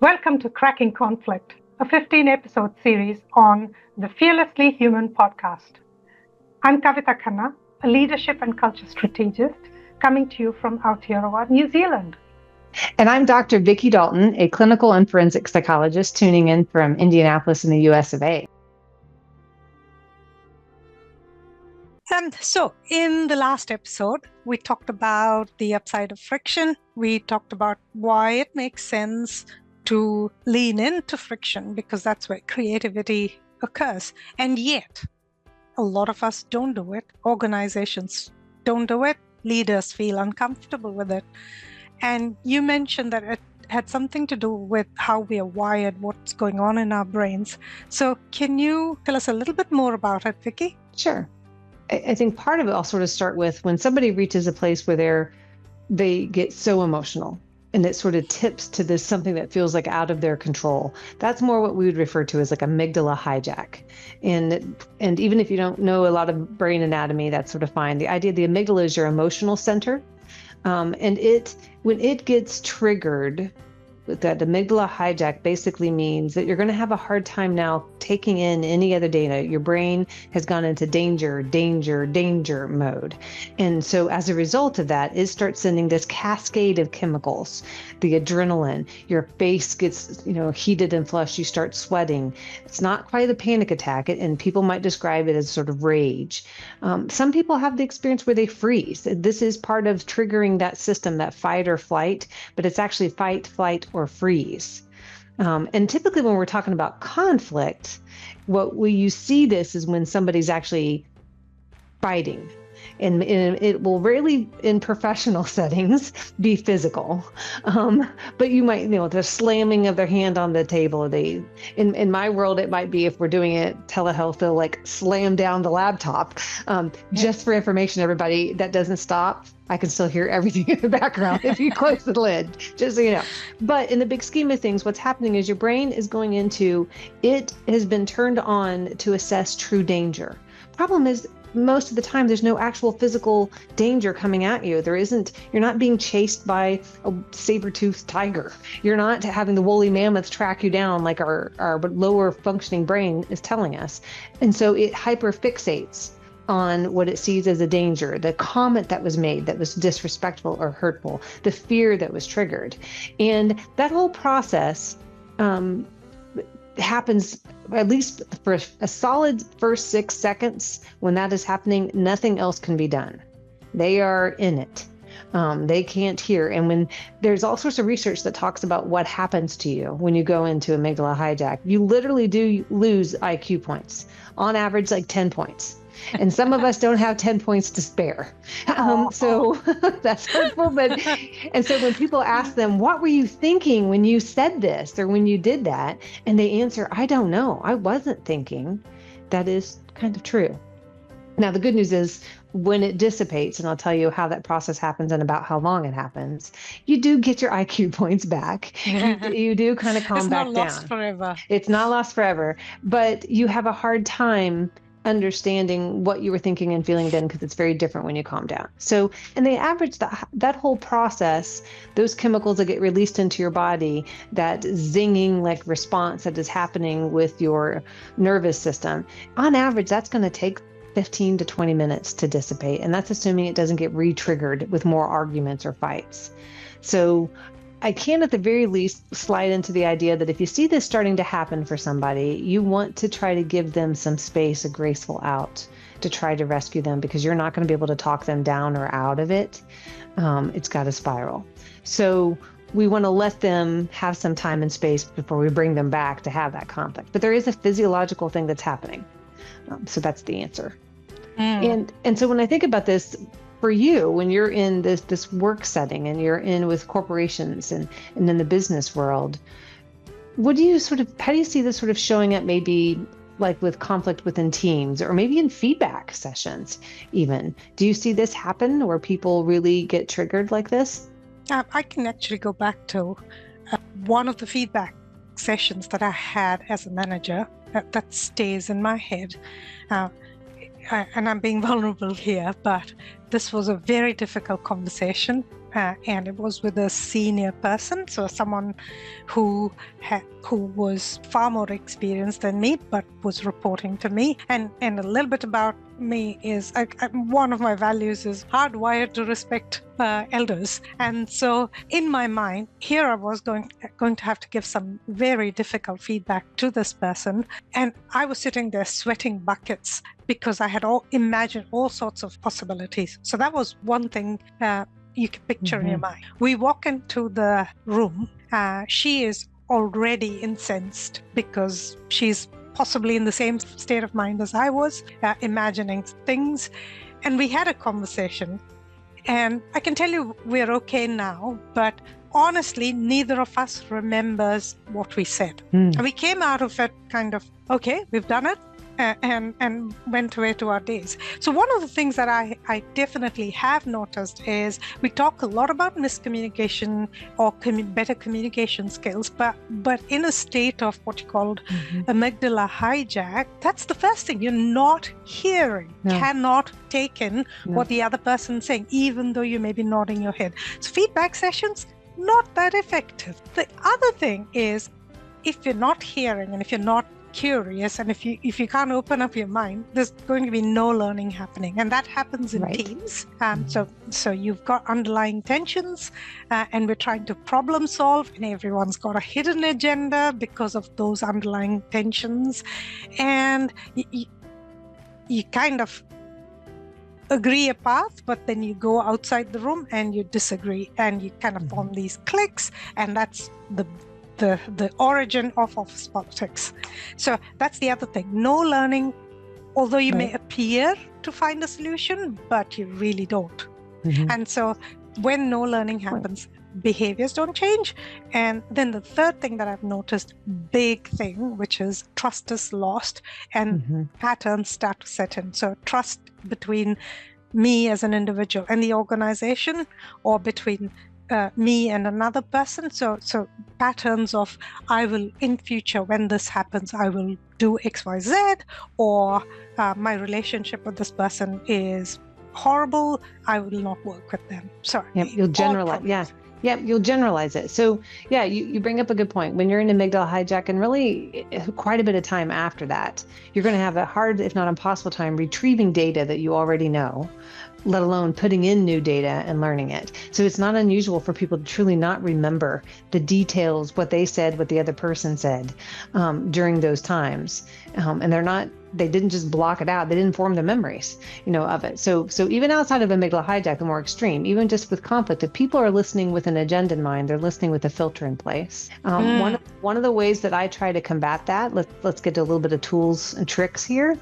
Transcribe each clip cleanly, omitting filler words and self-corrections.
Welcome to Cracking Conflict, a 15-episode series on the Fearlessly Human podcast. I'm Kavita Khanna, a leadership and culture strategist, coming to you from Aotearoa, New Zealand. And I'm Dr. Vicki Dalton, a clinical and forensic psychologist tuning in from Indianapolis in the US of A. So in the last episode, we talked about the upside of friction. We talked about why it makes sense to lean into friction because that's where creativity occurs. And yet, a lot of us don't do it. Organizations don't do it. Leaders feel uncomfortable with it. And you mentioned that it had something to do with how we are wired, what's going on in our brains. So can you tell us a little bit more about it, Vicki? Sure. I think part of it I'll sort of start with when somebody reaches a place where they get so emotional and it sort of tips to this something that feels like out of their control. That's more what we would refer to as like amygdala hijack. And even if you don't know a lot of brain anatomy, that's sort of fine. The idea of the amygdala is your emotional center. And when it gets triggered, that amygdala hijack basically means that you're going to have a hard time now taking in any other data. Your brain has gone into danger mode. And so as a result of that, it starts sending this cascade of chemicals, the adrenaline, your face gets, heated and flushed, you start sweating. It's not quite a panic attack, and people might describe it as sort of rage. Some people have the experience where they freeze. This is part of triggering that system, that fight or flight, but it's actually fight, flight, or freeze. And typically when we're talking about conflict, you see this is when somebody's actually fighting. And it will rarely in professional settings be physical. But you might, the slamming of their hand on the table. In my world, it might be if we're doing it telehealth, they'll like slam down the laptop. Just for information, everybody, that doesn't stop. I can still hear everything in the background if you close the lid, just so you know. But in the big scheme of things, what's happening is your brain is going into, it has been turned on to assess true danger. Problem is, most of the time, there's no actual physical danger coming at you. You're not being chased by a saber-toothed tiger. You're not having the woolly mammoth track you down like our lower functioning brain is telling us. And so it hyperfixates on what it sees as a danger, the comment that was made that was disrespectful or hurtful, the fear that was triggered. And that whole process happens at least for a solid first 6 seconds. When that is happening, nothing else can be done. They are in it. They can't hear. And when there's all sorts of research that talks about what happens to you when you go into amygdala hijack, you literally do lose IQ points, on average like 10 points. And some of us don't have 10 points to spare. So that's hurtful. And so when people ask them, what were you thinking when you said this or when you did that? And they answer, I don't know. I wasn't thinking. That is kind of true. Now, the good news is when it dissipates, and I'll tell you how that process happens and about how long it happens, you do get your IQ points back. You do kind of calm back down. It's not lost forever. It's not lost forever, but you have a hard time understanding what you were thinking and feeling then, because it's very different when you calm down. So, and they average that whole process, those chemicals that get released into your body, that zinging like response that is happening with your nervous system, on average, that's going to take 15 to 20 minutes to dissipate. And that's assuming it doesn't get re-triggered with more arguments or fights. So I can, at the very least, slide into the idea that if you see this starting to happen for somebody, you want to try to give them some space, a graceful out, to try to rescue them, because you're not going to be able to talk them down or out of it. It's got to spiral. So we want to let them have some time and space before we bring them back to have that conflict. But there is a physiological thing that's happening. So that's the answer. And so when I think about this, for you, when you're in this work setting and you're in with corporations and in the business world, how do you see this sort of showing up maybe like with conflict within teams or maybe in feedback sessions even? Do you see this happen where people really get triggered like this? I can actually go back to one of the feedback sessions that I had as a manager that stays in my head. And I'm being vulnerable here, but this was a very difficult conversation and it was with a senior person, so someone who was far more experienced than me, but was reporting to me. And a little bit about me is one of my values is hardwired to respect elders. And so in my mind, here I was going to have to give some very difficult feedback to this person. And I was sitting there sweating buckets because I had imagined all sorts of possibilities. So that was one thing you can picture in your mind. We walk into the room. She is already incensed because she's possibly in the same state of mind as I was, imagining things. And we had a conversation. And I can tell you we're okay now, but honestly, neither of us remembers what we said. And we came out of it kind of, okay, we've done it, and went away to our days. So one of the things that I definitely have noticed is we talk a lot about miscommunication or better communication skills, but in a state of what you called amygdala hijack, that's the first thing. You're not hearing, cannot take in what the other person's saying, even though you may be nodding your head. So feedback sessions, not that effective. The other thing is, if you're not hearing and if you're not curious, and if you can't open up your mind, there's going to be no learning happening, and that happens in teams. So you've got underlying tensions, and we're trying to problem solve, and everyone's got a hidden agenda because of those underlying tensions, and you kind of agree a path, but then you go outside the room and you disagree, and you kind of form these cliques, and that's the origin of office politics. So that's the other thing. No learning, although you may appear to find a solution, but you really don't. And so when no learning happens, behaviors don't change. And then the third thing that I've noticed, big thing, which is trust is lost and patterns start to set in. So trust between me as an individual and the organization, or between me and another person. So patterns of, I will in future, when this happens, I will do X, Y, Z, or my relationship with this person is horrible, I will not work with them. So you'll generalize. You'll generalize it. So you bring up a good point. When you're in amygdala hijack, and really quite a bit of time after that, you're going to have a hard, if not impossible time retrieving data that you already know, let alone putting in new data and learning it. So it's not unusual for people to truly not remember the details, what they said, what the other person said during those times. And they didn't just block it out. They didn't form the memories, of it. So even outside of amygdala hijack, the more extreme, even just with conflict, if people are listening with an agenda in mind, they're listening with a filter in place. One of the ways that I try to combat that, let's get to a little bit of tools and tricks here,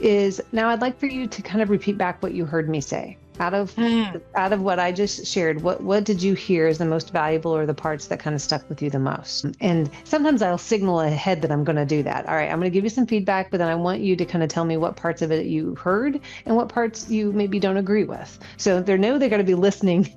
is now I'd like for you to kind of repeat back what you heard me say. Out of what I just shared, what did you hear as the most valuable, or the parts that kind of stuck with you the most? And sometimes I'll signal ahead that I'm going to do that. All right, I'm going to give you some feedback, but then I want you to kind of tell me what parts of it you heard and what parts you maybe don't agree with. So they're going to be listening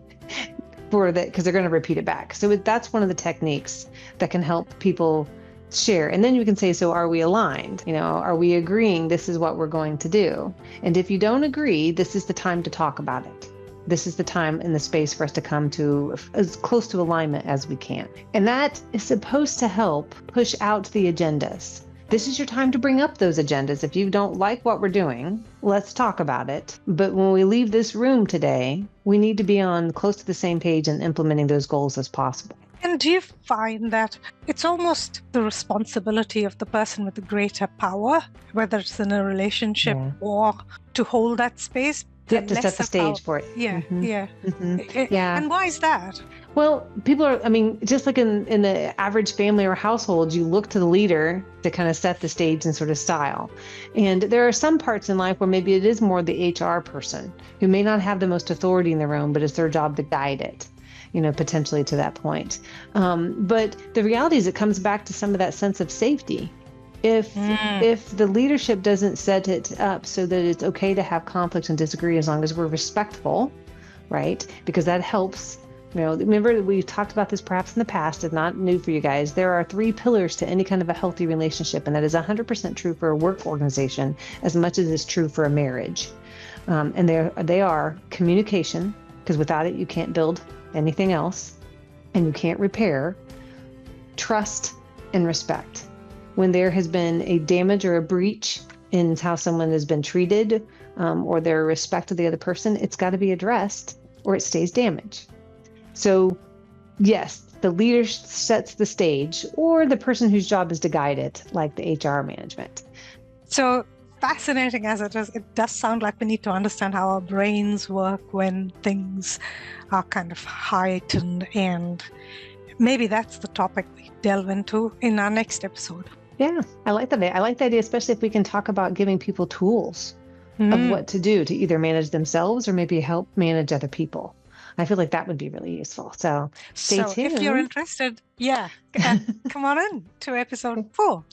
for that, because they're going to repeat it back. So that's one of the techniques that can help people share. And then you can say, so are we aligned? Are we agreeing this is what we're going to do? And if you don't agree, this is the time to talk about it. This is the time and the space for us to come to as close to alignment as we can. And that is supposed to help push out the agendas. This is your time to bring up those agendas. If you don't like what we're doing, let's talk about it. But when we leave this room today, we need to be on close to the same page and implementing those goals as possible. And do you find that it's almost the responsibility of the person with the greater power, whether it's in a relationship or to hold that space? You have to set the stage for it. And why is that? Well, people are, just like in the average family or household, you look to the leader to kind of set the stage and sort of style. And there are some parts in life where maybe it is more the HR person who may not have the most authority in the room, but it's their job to guide it, potentially to that point. But the reality is it comes back to some of that sense of safety. If the leadership doesn't set it up so that it's okay to have conflict and disagree as long as we're respectful, right? Because that helps. Remember we talked about this perhaps in the past. It's not new for you guys. There are 3 pillars to any kind of a healthy relationship, and that is 100% true for a work organization as much as it's true for a marriage. And they are communication, because without it you can't build anything else, and you can't repair, trust and respect. When there has been a damage or a breach in how someone has been treated, or their respect of the other person, it's got to be addressed or it stays damaged. So yes, the leader sets the stage, or the person whose job is to guide it, like the HR management. So fascinating as it is, it does sound like we need to understand how our brains work when things are kind of heightened, and maybe that's the topic we delve into in our next episode. Yeah, I like that. I like the idea, especially if we can talk about giving people tools of what to do to either manage themselves or maybe help manage other people. I feel like that would be really useful. So stay tuned. If you're interested, come on in to episode 4.